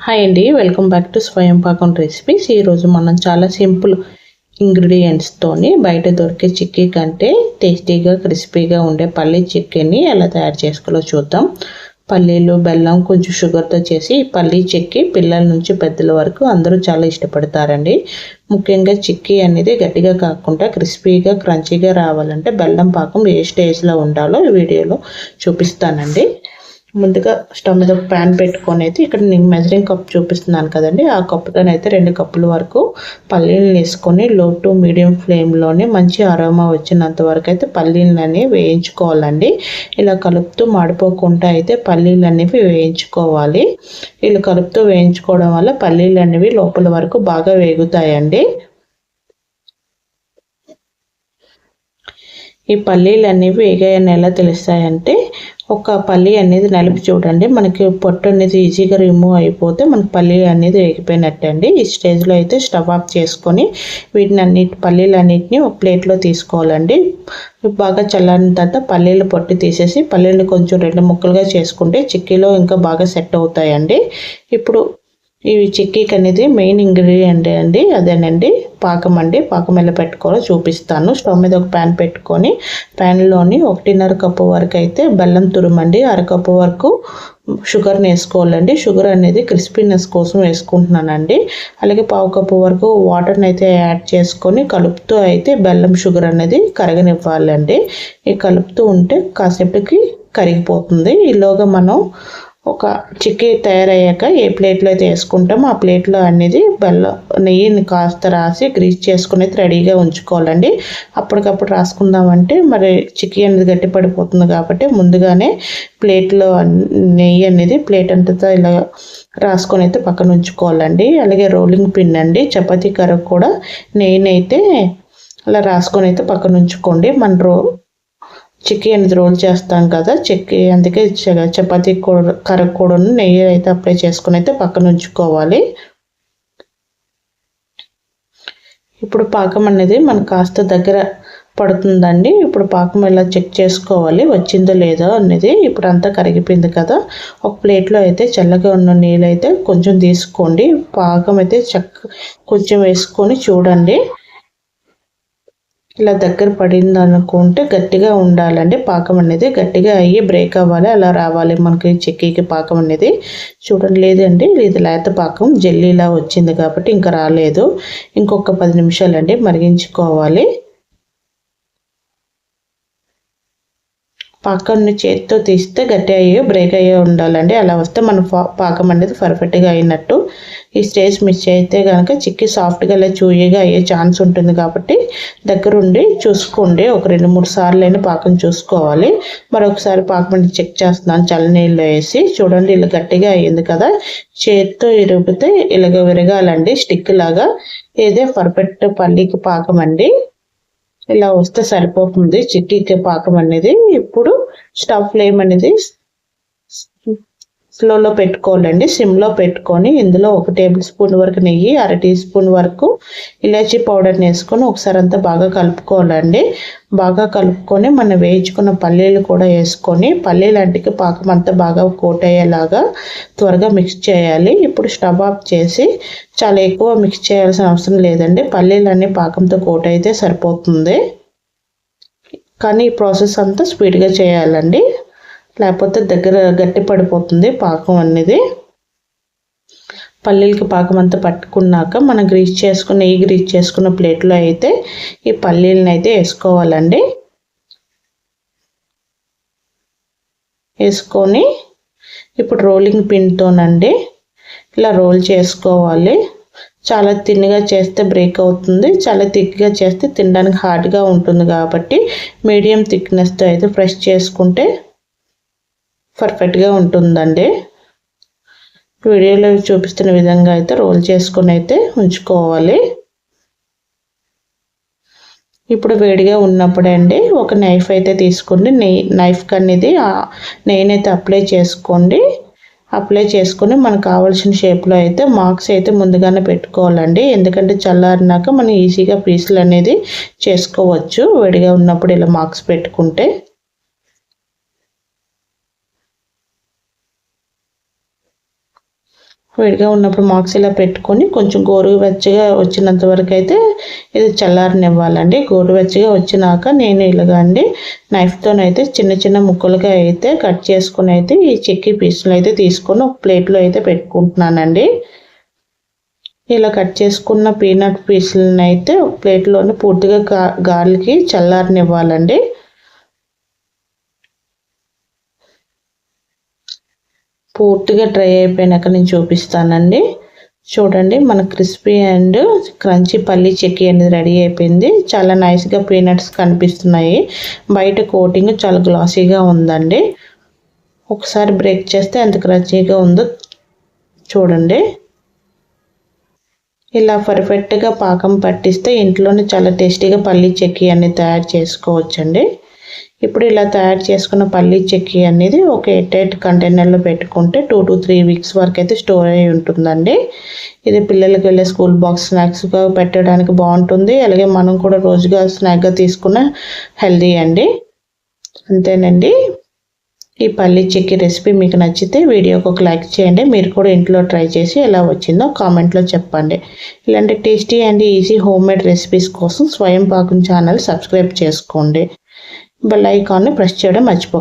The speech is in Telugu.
హాయ్ అండి, వెల్కమ్ బ్యాక్ టు స్వయం పాకం రెసిపీస్. ఈరోజు మనం చాలా సింపుల్ ఇంగ్రీడియంట్స్తోని బయట దొరికే చిక్కీ కంటే టేస్టీగా క్రిస్పీగా ఉండే పల్లీ చిక్కీని ఎలా తయారు చేసుకోవాలో చూద్దాం. పల్లీలు, బెల్లం, కొంచెం షుగర్తో చేసి ఈ పల్లీ చిక్కీ పిల్లల నుంచి పెద్దల వరకు అందరూ చాలా ఇష్టపడతారండి. ముఖ్యంగా చిక్కీ అనేది గట్టిగా కాకుండా క్రిస్పీగా క్రంచీగా రావాలంటే బెల్లం పాకం ఏ స్టేజ్లో ఉండాలో ఈ వీడియోలో చూపిస్తానండి. ముందుగా స్టవ్ మీద ఒక ప్యాన్ పెట్టుకొని అయితే ఇక్కడ నేను మెజరింగ్ కప్ చూపిస్తున్నాను కదండి, ఆ కప్పుతోనైతే 2 కప్పుల వరకు పల్లీలను వేసుకొని లో టు మీడియం ఫ్లేమ్లోనే మంచి అరోమా వచ్చినంత వరకు అయితే పల్లీలని వేయించుకోవాలండి. ఇలా కలుపుతూ మాడిపోకుండా అయితే పల్లీలు అనేవి వేయించుకోవాలి. ఇలా కలుపుతూ వేయించుకోవడం వల్ల పల్లీలు అనేవి లోపల వరకు బాగా వేగుతాయండి. ఈ పల్లీలు అనేవి వేగాయని ఎలా తెలుస్తాయంటే, ఒక పల్లీ అనేది నలిపి చూడండి, మనకి పొట్టు అనేది ఈజీగా రిమూవ్ అయిపోతే మనకి పల్లీ అనేది వేగిపోయినట్టు అండి. ఈ స్టేజ్లో అయితే స్టవ్ ఆఫ్ చేసుకొని పల్లీలన్నిటిని ఒక ప్లేట్లో తీసుకోవాలండి. బాగా చల్లారిన తర్వాత పల్లీలు పొట్టు తీసేసి పల్లీలు కొంచెం 2 ముక్కలుగా చేసుకుంటే చిక్కీలో ఇంకా బాగా సెట్ అవుతాయండి. ఇప్పుడు ఇవి చిక్కీకి అనేది మెయిన్ ఇంగ్రీడియంట్ అండి, అదేనండి పాకం అండి. పాకం ఎలా పెట్టుకోవాలో చూపిస్తాను. స్టవ్ మీద ఒక ప్యాన్ పెట్టుకొని ప్యాన్లోని 1.5 కప్పు వరకు అయితే బెల్లం తురుమండి, 1/2 కప్పు వరకు షుగర్ని వేసుకోవాలండి. షుగర్ అనేది క్రిస్పీనెస్ కోసం వేసుకుంటున్నానండి. అలాగే 1/2 కప్పు వరకు వాటర్ని అయితే యాడ్ చేసుకొని కలుపుతూ అయితే బెల్లం షుగర్ అనేది కరగనివ్వాలండి. ఈ కలుపుతూ ఉంటే కాసేపటికి కరిగిపోతుంది. ఈలోగా మనం ఒక చిక్కీ తయారయ్యాక ఏ ప్లేట్లో అయితే వేసుకుంటామో ఆ ప్లేట్లో అనేది నెయ్యిని కాస్త రాసి గ్రీస్ చేసుకుని అయితే రెడీగా ఉంచుకోవాలండి. అప్పటికప్పుడు రాసుకుందామంటే మరి చిక్కీ అనేది గట్టి పడిపోతుంది కాబట్టి ముందుగానే ప్లేట్లో నెయ్యి అనేది ప్లేట్ అంతా ఇలా రాసుకొని అయితే పక్కన ఉంచుకోవాలండి. అలాగే రోలింగ్ పిన్ అండి, చపాతీ కర్ర కూడా నెయ్యిని అయితే అలా రాసుకొని అయితే పక్కన ఉంచుకోండి. చిక్కీ అనేది రోల్ చేస్తాం కదా, చిక్కీ అందుకే చపాతీ కర్ర కూడా నెయ్యి అయితే అప్లై చేసుకుని అయితే పక్కన ఉంచుకోవాలి. ఇప్పుడు పాకం అనేది మనకు కాస్త దగ్గర పడుతుందండి. ఇప్పుడు పాకం ఇలా చెక్ చేసుకోవాలి వచ్చిందో లేదో అనేది. ఇప్పుడు అంతా కరిగిపోయింది కదా, ఒక ప్లేట్లో అయితే చల్లగా ఉన్న నీళ్ళు అయితే కొంచెం తీసుకోండి. పాకం అయితే కొంచెం వేసుకొని చూడండి. ఇలా దగ్గర పడింది అనుకుంటే గట్టిగా ఉండాలండి. పాకం అనేది గట్టిగా అయ్యి బ్రేక్ అవ్వాలి, అలా రావాలి మనకి చిక్కీకి పాకం అనేది. చూడండి, లేదండి ఇది లేత పాకం జెల్లీలా వచ్చింది కాబట్టి ఇంకా రాలేదు. ఇంకొక 10 నిమిషాలండి మరిగించుకోవాలి. పాకాన్ని చేతితో తీస్తే గట్టి అయ్యి బ్రేక్ అయ్యి ఉండాలండి. అలా వస్తే మన పాకం అనేది పర్ఫెక్ట్గా అయినట్టు. ఈ స్టేజ్ మిస్ అయితే కనుక చిక్కీ సాఫ్ట్గా ఇలా చూయిగా అయ్యే ఛాన్స్ ఉంటుంది కాబట్టి దగ్గరుండి చూసుకోండి. ఒక 2-3 సార్లు అయినా పాకం చూసుకోవాలి. మరొకసారి పాకం అనేది చెక్ చేస్తున్నాను చల్లనీళ్ళు వేసి. చూడండి ఇలా గట్టిగా అయ్యింది కదా, చేతితో ఇరిగితే ఇలాగ విరగాలండి స్టిక్ లాగా. ఇదే పర్ఫెక్ట్ పల్లీకి పాకం అండి. ఇలా వస్తే సరిపోతుంది చిక్కీకి పాకం అనేది. ఇప్పుడు స్టవ్ ఫ్లేమ్ అనేది స్లోలో పెట్టుకోవాలండి, సిమ్లో పెట్టుకొని ఇందులో 1 టేబుల్ స్పూన్ వరకు నెయ్యి, 1/2 టీ స్పూన్ వరకు ఇలాచీ పౌడర్ని వేసుకొని ఒకసారి అంతా బాగా కలుపుకోవాలండి. బాగా కలుపుకొని మనం వేయించుకున్న పల్లీలు కూడా వేసుకొని పల్లీలంటికి పాకం అంతా బాగా కోట్ అయ్యేలాగా త్వరగా మిక్స్ చేయాలి. ఇప్పుడు స్టవ్ ఆఫ్ చేసి, చాలా ఎక్కువ మిక్స్ చేయాల్సిన అవసరం లేదండి, పల్లీలన్నీ పాకంతో కోట్ అయితే సరిపోతుంది. కానీ ఈ ప్రాసెస్ అంతా స్పీడ్గా చేయాలండి, లేకపోతే దగ్గర గట్టి పడిపోతుంది పాకం అనేది. పల్లీలకి పాకం అంతా పట్టుకున్నాక మనం నెయ్యి గ్రీస్ చేసుకున్న ప్లేట్లో అయితే ఈ పల్లీలను అయితే వేసుకోవాలండి. వేసుకొని ఇప్పుడు రోలింగ్ పిన్తోనండి ఇలా రోల్ చేసుకోవాలి. చాలా థిన్గా చేస్తే బ్రేక్ అవుతుంది, చాలా థిక్గా చేస్తే తినడానికి హార్డ్గా ఉంటుంది కాబట్టి మీడియం థిక్నెస్తో అయితే ప్రెస్ చేసుకుంటే పర్ఫెక్ట్గా ఉంటుందండి. వీడియోలో చూపిస్తున్న విధంగా అయితే రోల్ చేసుకొని అయితే ఉంచుకోవాలి. ఇప్పుడు వేడిగా ఉన్నప్పుడే అండి ఒక నైఫ్ అయితే తీసుకోండి. నైఫ్కి అనేది నెయ్యిని అయితే అప్లై చేసుకోండి. అప్లై చేసుకొని మనకు కావాల్సిన షేప్లో అయితే మార్క్స్ అయితే ముందుగానే పెట్టుకోవాలండి. ఎందుకంటే చల్లారినాక మనం ఈజీగా పీసులు అనేది చేసుకోవచ్చు వేడిగా ఉన్నప్పుడు ఇలా మార్క్స్ పెట్టుకుంటే. వేడిగా ఉన్నప్పుడు మార్క్స్ ఇలా పెట్టుకొని కొంచెం గోరువెచ్చగా వచ్చినంత వరకు అయితే ఇది చల్లారనివ్వాలండి. గోరువెచ్చగా వచ్చినాక నేను ఇలాగా అండి నైఫ్తోనైతే చిన్న చిన్న ముక్కలుగా అయితే కట్ చేసుకుని అయితే ఈ చెక్కీ పీసులు అయితే తీసుకొని ఒక ప్లేట్లో అయితే పెట్టుకుంటున్నానండి. ఇలా కట్ చేసుకున్న పీనట్ పీసులను అయితే ఒక ప్లేట్లోనే పూర్తిగా గాలికి చల్లారనివ్వాలండి. పూర్తిగా డ్రై అయిపోయినాక నేను చూపిస్తానండి. చూడండి మన క్రిస్పీ అండ్ క్రంచీ పల్లీ చెక్కీ అనేది రెడీ అయిపోయింది. చాలా నైస్గా పీనట్స్ కనిపిస్తున్నాయి. బయట కోటింగ్ చాలా గ్లాసీగా ఉందండి. ఒకసారి బ్రేక్ చేస్తే ఎంత క్రంచీగా ఉందో చూడండి. ఇలా పర్ఫెక్ట్గా పాకం పట్టిస్తే ఇంట్లోనే చాలా టేస్టీగా పల్లీ చెక్కీ అనేది తయారు చేసుకోవచ్చండి. ఇప్పుడు ఇలా తయారు చేసుకున్న పల్లీ చెక్కీ అనేది ఒక ఎయిట్ కంటైనర్లో పెట్టుకుంటే 2 to 3 వీక్స్ వరకు అయితే స్టోర్ అయి ఉంటుందండి. ఇది పిల్లలకి వెళ్ళే స్కూల్ బాక్స్ స్నాక్స్గా పెట్టడానికి బాగుంటుంది. అలాగే మనం కూడా రోజుగా స్నాక్గా తీసుకున్న హెల్దీ అండి. అంతేనండి. ఈ పల్లీ చెక్కీ రెసిపీ మీకు నచ్చితే వీడియోకి ఒక లైక్ చేయండి. మీరు కూడా ఇంట్లో ట్రై చేసి ఎలా వచ్చిందో కామెంట్లో చెప్పండి. ఇలాంటి tasty and easy homemade recipes కోసం స్వయం పాకం ఛానల్ సబ్స్క్రైబ్ చేసుకోండి. బెల్ ఐకాన్ని ప్రెస్ చేయడం మర్చిపోకండి.